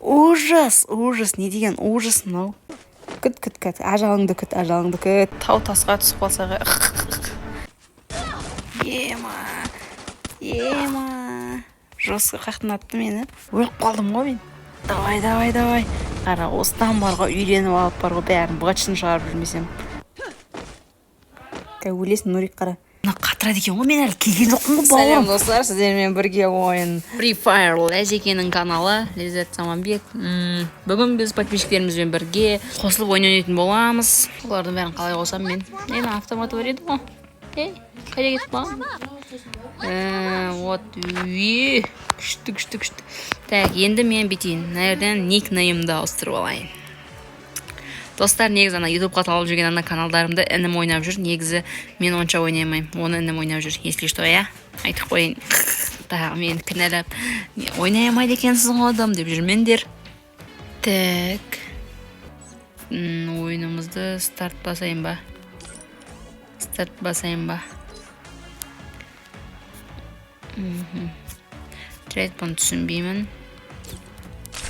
ужас, не деген ужас мынау. Күт, ажалыңды күт. Тау тасқа түсіп қалса ема. Жосқа қақтың мені. Өліп қалдым ғой мен. Давай. Қара, осыдан барға үйреніп алып бар ғой, бәрін бғачысын шығарып жүрмесем. Өлесің, Нурик, қара. Мына қатырады екен ғой, мен әлі келген жоқпын ғой, бауырым. Сәлем достар, сіздермен бірге ойын Free Fire Ләзекенің каналы, Ләззат Саманбек. Бүгін біз подписчиктерімізбен бірге қосылып ойнайтын боламыз. Олардың бәрін қалай қосам мен? Нені автоматы бар еді ғой? Қайда кетіп қалған? Вот, күшті. Так, енді мен бетейін. Нәрден никнеймді ауыстырып алайын. Достар, негізі ютубқа талып жүрген каналдарымды інім ойнап жүр. Негізі мен онша ойнаймаймын. Оны інім ойнап жүр. Если что, айтып қойын. Тағы мен кінәлап ойнай алмайды екенсіз ғодым деп жүрмендер. Так. Ойынымызды старт басайын ба? Жарайды, бұны түсінбеймін.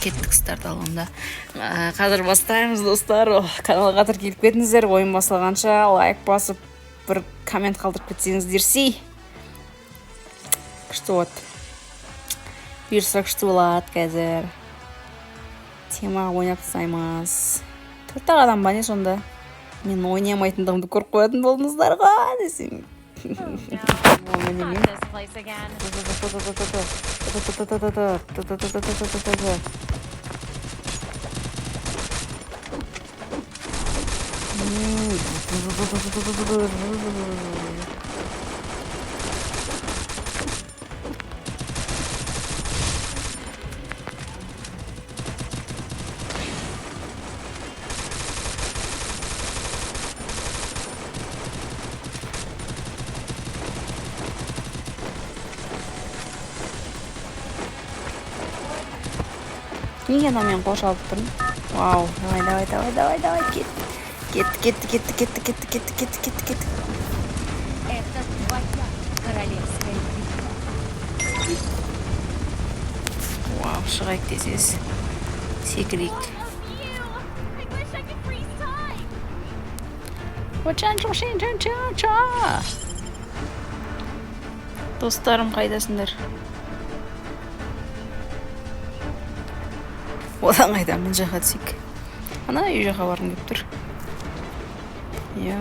Кеттік старт алғанда. Қазір бастаймыз, достар. Каналға қатыр келіп кетіңіздер. Ойын басылғанша лайк басып, бір коммент қалдырып кетсеңіздерсей. Күшті от. Бұйырса күшті болады қазір. Тема ойнап тастаймыз. 4 адам ба не сонда? Мен ойнамайтындығымды көріп қоятын болдыңыздар ғой десем. Неге мен қош алып тұрмын? Вау, давай, кет. Вау, шығайық десіз. Секірейік. Достарым қайдасыңдар? Одан қайда, мен жаққа түсейік. Ана үй жаққа барғым келіп тұр. Мен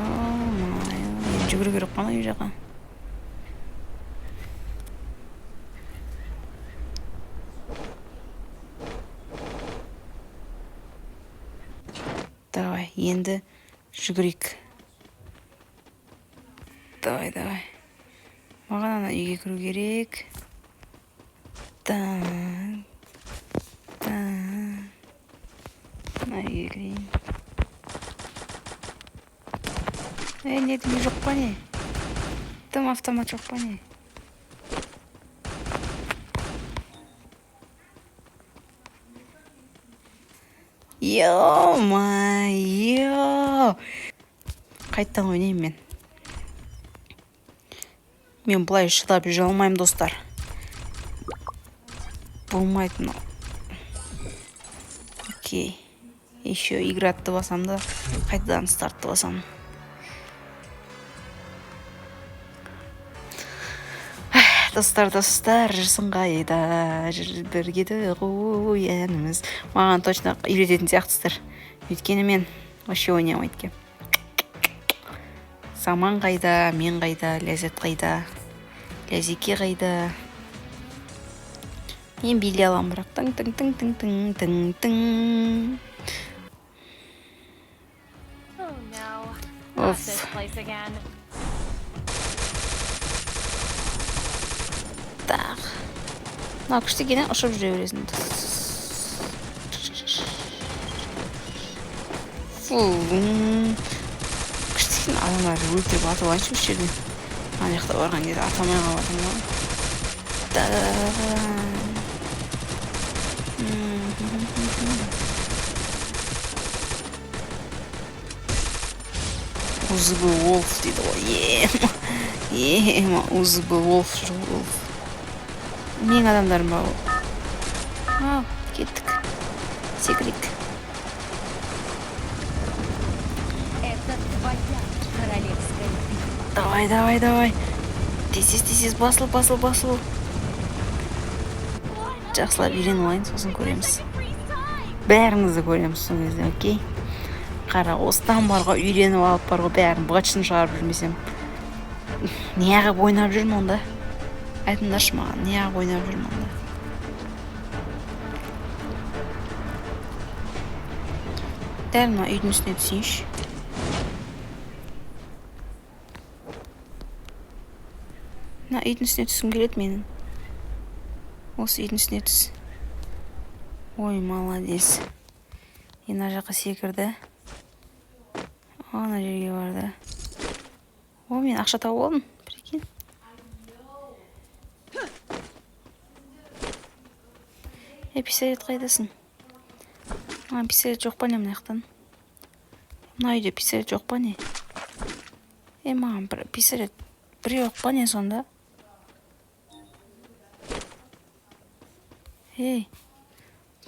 жүгіру керек қана үй жаққа. Давай, енді жүгірейік. Давай. Маған ана үйге кіру керек. Үйге кірейін. Нетім жоқ па не? Тым автомат жоқ па не? Йо-ма-йо! Қайттан ойнайым мен. Мен бұлай шыдап жүре алмайым, достар. Болмайды. Окей. Еще игратты басам да, қайтадан стартты басам. Достар, жүрсің қайда, бірге ғой әніміз. Маған точно үйрететін сияқтысыздар. Өйткені мен вообще ойнамайды ке. Саман қайда, мен қайда, Ләззат қайда, Ләзеке қайда. Мен билей алам бірақ. Тың. Оф. Так. Мына күшті екен, ұшып жүре бересің. Күшті екен, адамдар өлтіріп атып алайыншы осы жерден. Ана жақта барған кезде атамай қалатын ғой. Узбы Волф дейді ғой. Узбы Волф. Мен адамдарым ба ол. Кеттік. секрет. Это твоя королевская битва. Давай. Тез басыл. Жақсылап үйреніп алайын, сосын көреміз. Бәріңізді көреміз сол кезде, окей? Қара, осыдан барға үйреніп алып бар ғой, бәрін бғачын шығарып жүрмесем. Неғып ойнап жүрмін онда? Айтыңдаршы маған, неғып ойнап жүрмін онда? Дәл мына үйдің үстіне түсейінші. Мына үйдің үстіне түскім келеді менің. Осы үйдің үстіне түс. Ой, молодец. Ена жаққа секірді. Ана жерге барды. О, мен ақша тауып алдым. Прикинь. Пистолет қайдасың? Пистолет жоқ па не мына жақтан? Мына үйде пистолет жоқ па не? Маған пистолет біреу жоқ па не сонда?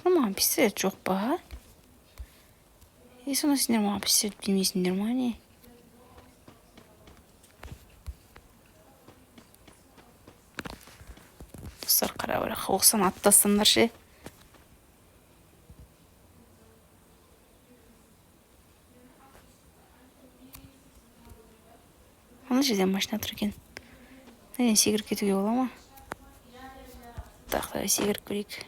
Маған пистолет жоқ па? Сонда сендер маған пистолет бермейсіңдер ма не? Достар, қара бірақ оқсан аттастыңдар ше. Ана жерден машина тұр екен. Секіріп кетуге бола ма? Так, секіріп көрейік.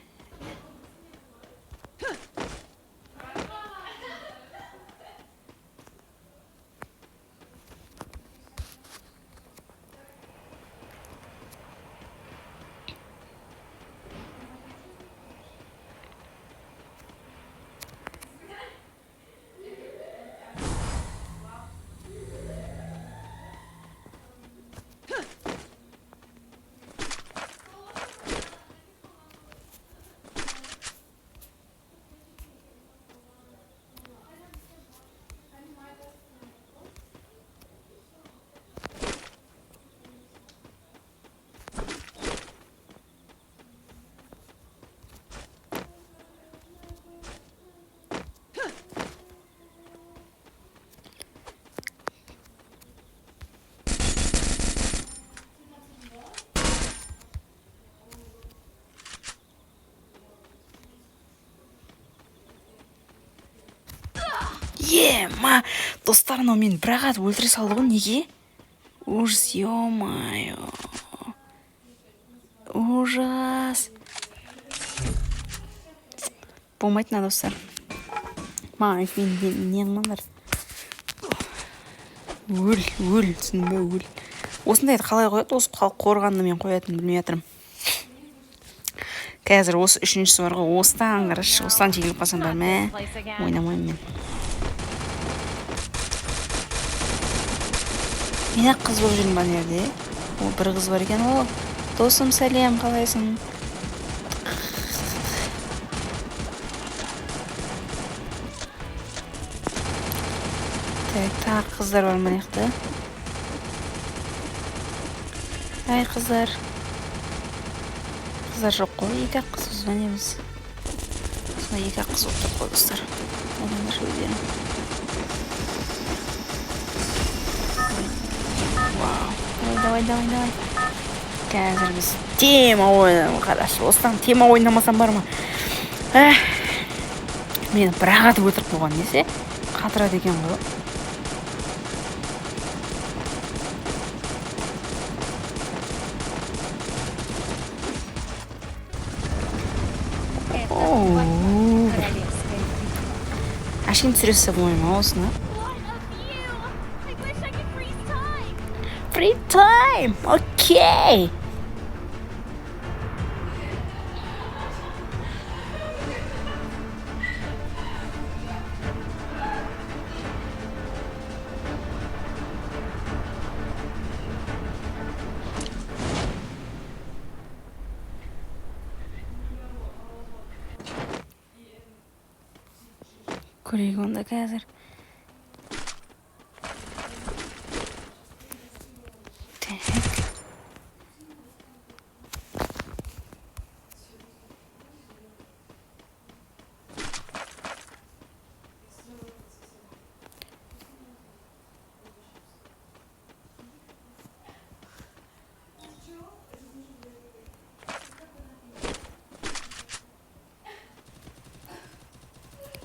Ма, достар, анау мені бір ақ атып өлтіре салды ғой, неге? Ужас, ё-моё. Ужас. Болмайды мына достар. Маған не қылмаңдар. Өл, түсіндің бе, өл. Осындайды қалай қояды, осы қорғанды мен қоятын білмей жатырмын. Қазір осы үшіншісі бар ғой, осыдан қарашы, осыдан жеңіліп қалсам бар ма? Ойнамаймын мен. Мен ақ қыз болып жүрмін бана жерде. О, бір қыз бар екен. О, досым, сәлем, қалайсың? Так, қыздар бар мына жақта. Ай, қыздар. Қыздар жоқ қой, екі ақ қыз звонеміз. Сонда екі ақ қыз болып қой, достар. Ойнаңдар өздерің. Давай. Қазір біз тема ойнамыз, қарашы. Осыдан тема ойнамасам бар ма? Мені бір ақ атып өлтіріп қойған десе, қатырады екен ғой. Әшейін түсіресе болмай ма осыны? Free time, окей. Көрейік онда қазір.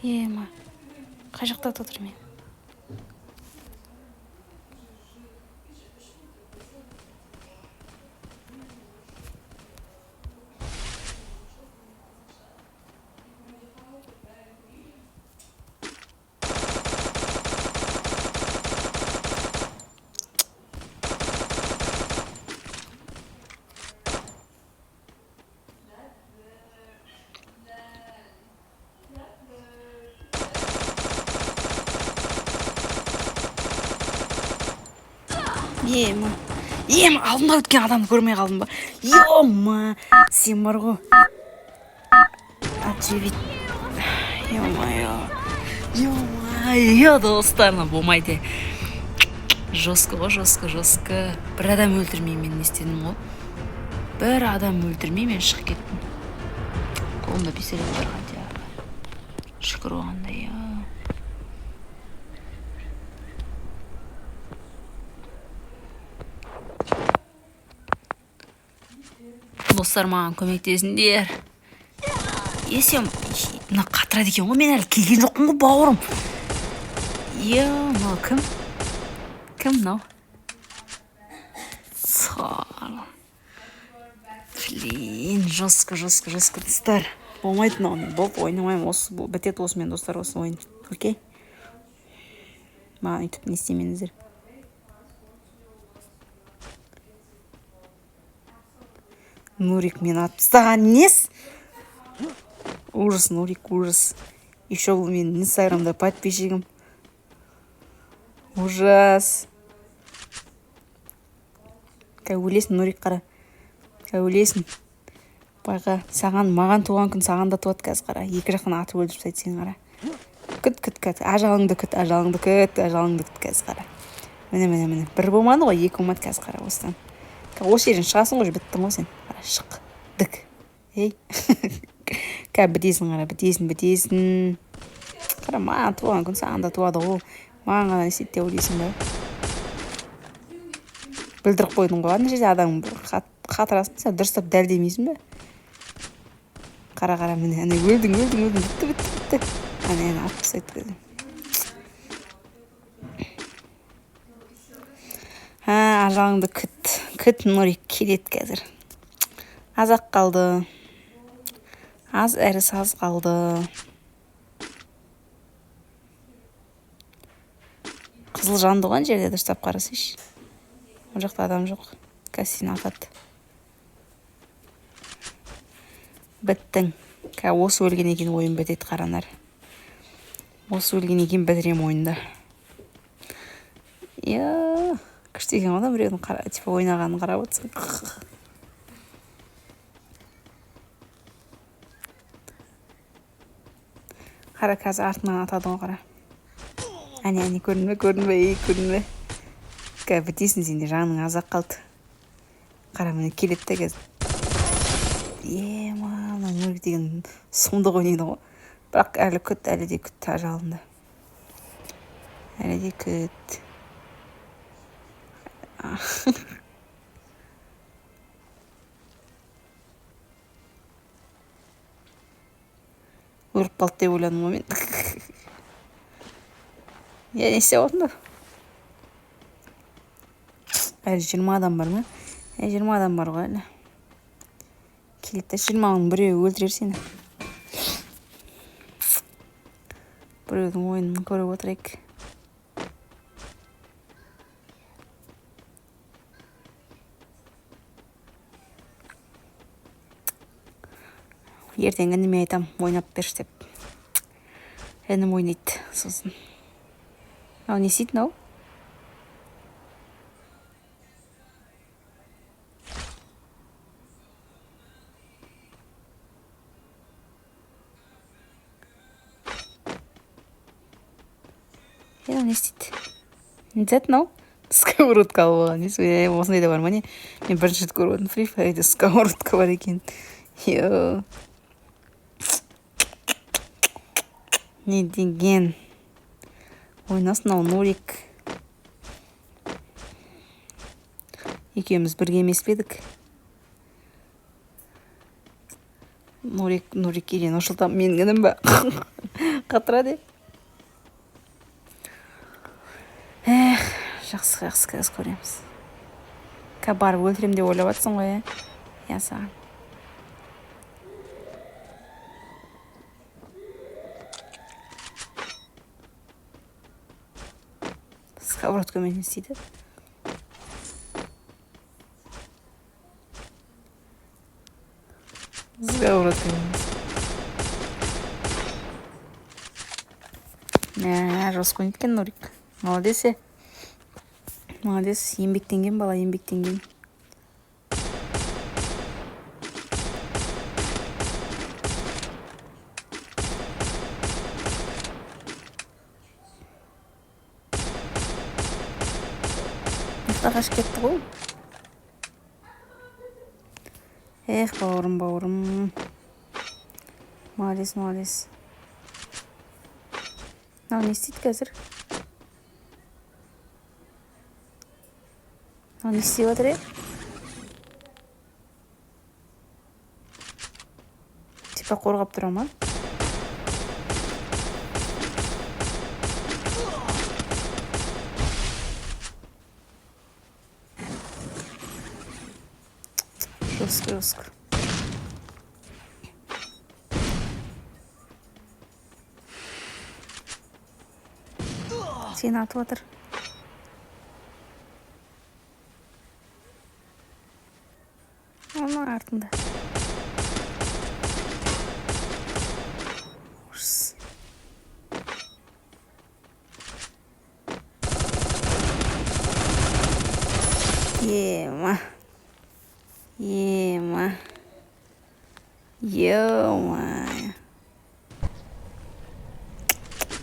ема қай жақта отыр мен? Ема алдымда өткен адамды көрмей қалдым ба? Ема сен бар ғой отживить. Ема достарына болмайды. Жестко ғой, жестко. Бір адам өлтірмей мен не істедім ғой? Бір адам өлтірмей мен шығып кеттім. Қолымда пистолет бар хотя. Шүкір оғанда, Достар маған көмектесіңдер. Сен мына қатырады екен ғой, мен әлі келген жоқпын ғой бауырым. Мынау кім? Кім мынау? Жестко достар. Болмайды мынау. Болды, ойнамаймын. Осы бітеді осымен достар, осы ойын. Окей? Маған үйтіп не істемеңіздер. Нурик мен атып тастаған нес? Ужас, Нурик, ужас. Еще бұл менің инстаграмда подписчигім. Ужас. Кәй өлесің, Нурик, қара. Кәй өлесің. Байға, маған туған күн саған да туады қазір, қара. Екі жақтан атып өлдіріп тастайды сен, қара. Күт. Ажалыңды күт қазір, қара. Міне. Бір болмады ғой, екі болмады қазір, қара, осыдан. Осы жерден шығасың ғой, біттің ғой сен. Қара, шық. Дік. Кәй бітесің, қара, бітесің. Қара, маған туған күн саған да туады ғой. Маған ғана істейді деп ойлайсың ба? Білдіріп қойдың ғой, ана жерде адамың қатырасын, сен дұрыстап дәлдемейсің ба? Қара, міне, ана өлдің, бітті. Ана атып тастайды. Ажалыңды күт, Нурик келеді қазір. Аз-ақ қалды. Аз әрі саз қалды. Қызыл жанды оған жерде дұрыстап қарасайшы. Ол жақта адам жоқ. Кәсін атады. Біттің. Осы өлген екен ойын бітеді, қаранар. Осы өлген екен бітірем ойында. Күшті екен одан біреудің ойнағанын қарап отырсың. Қара, қазір артынан атады ғой, қара. Әне, көрінбе. Кәй бітесің сенде, жағының аз-ақ қалды. Қара, міне келетті қазір. Нурик деген сұмдық ойнайды ғой. Бірақ әлі де күт ажалында. Әлі де күт. Өліп қалды деп ойладым ғой мен. Не істеп отырмын? Әлі 20 адам бар ма? 20 адам бар ғой әлі. Келетті 20-ның біреуі өлтірер сені. Біреудің ойынын көріп отырайық. Ертең ініме айтам, ойнап берші деп. Інім ойнайды сосын. Не істейді мынау? Не істейді? Не істейді мынау? Сковородка алып алған. Осындай да бар ма не? Мен бірінші рет көріп отырмын, Free Fire'де сковородка бар екен. Не деген? Ойнасын ау, Нурик. Екеуміз бірге емес пе едік? Нурик или Нурсултан менгенім бе? Қатырады. Жақсы көз көреміз. Барып өлтірем деп ойлап жатсың ғой, иә саған. Сковородкамен не істейді? Сковородкамен. Жосқын еткен Нурик. Молодец. Молодец, еңбектенген бала, еңбектенген. Қашып кетті ғой. Бауырым. Молодец. Не істейді қазір? Не істеп жатыр, Типа қорғап тұра ма? Жестко. Сені атып жатыр. Оның артында. Ема.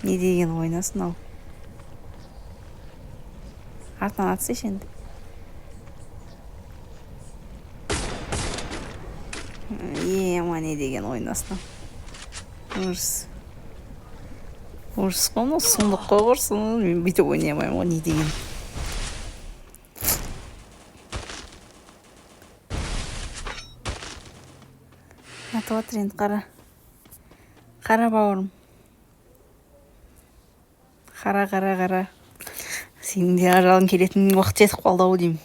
Не деген ойнасын ал. Артынан атсы енді. Не деген ойнасын ал. Ұрыс қоны, сұмдық қойғырсын. Мен бүйтіп ойнамаймын ғой, не деген. Атып жатыр енді, қара. Қара бауырым. Қара. Сенің де ажалың келетін уақыт жетіп қалды ау деймін.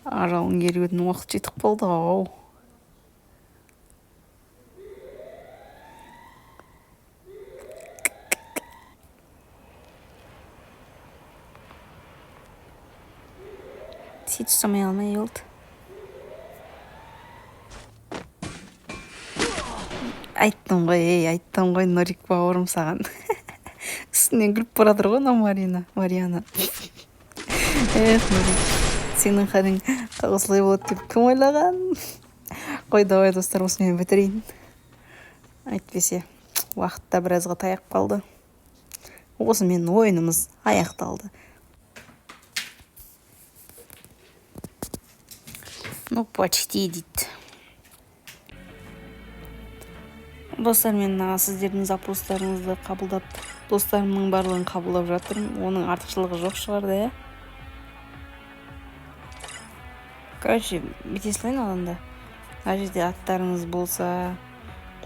Ажалың келетін уақыт жетіп қалды ау. Сөйтіп ұстамай алмай олды. Айттым ғой, Нурик бауырым саған. Үстінен күліп барадыр ғой, Мариана. Нурик, сенің қалың осылай болады деп кім ойлаған? Қой, давай достар, осымен бітірейін. Әйтпесе, уақытта біразға таяп қалды. Осымен ойынымыз аяқталды. Почти дейді. Достар, мен сіздердің запростарыңызды қабылдап, достарымның барлығын қабылдап жатырмын. Оның артықшылығы жоқ шығар да, Короче, бүйте салайын аланда. Ар жерде аттарыңыз болса,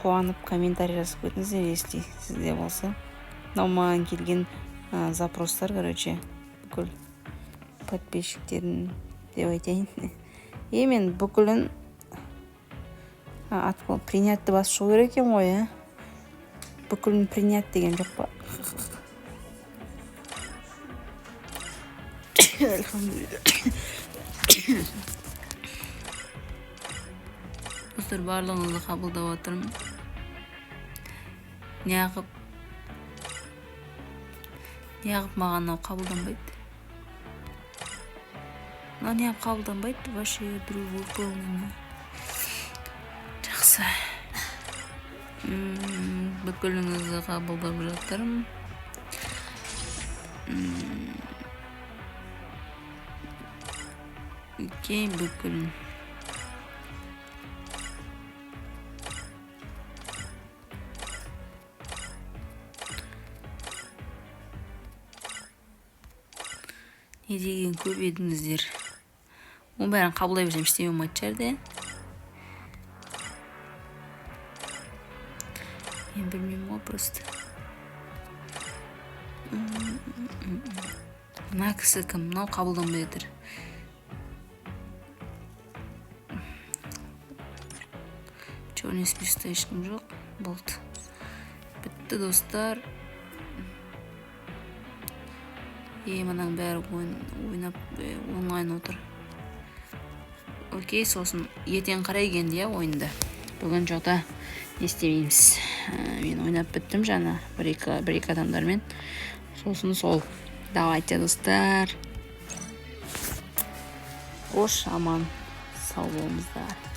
қуанып комментарий жазып кетіңіздер, если сізде болса. Маған келген запростар, бүкіл подписчиктердің деп айтайын. Мен бүкілін принятты басып шығу керек екен ғой, Бүкілін принят деген жоқ па? Достар, барлығыңызды қабылдап отырмын. Неғып маған мынау қабылданбайды? Неғып қабылданбайды? Вообще другу полный. Жақсы. Бүкіліңізді қабылдап жатырмын. Окей, бүкілін. Не деген көп едіңіздер. Оның бәрін қабылдай берсем істей болмайды шығар, Мен білмеймін ғой просто. Мына кісі кім? Мынау қабылданбай жатыр. Черный списокта ешкім жоқ. Болды. Бітті достар. Мынаның бәрі ойнап онлайн отыр. Окей, сосын ертең қарай келгенде ойында. Бүгін жоқта не істемейміз. Мен ойнап біттім жаңа бір-екі адамдармен. Сосын сол. Давайте, достар. Қош, аман, сау болыңыздар.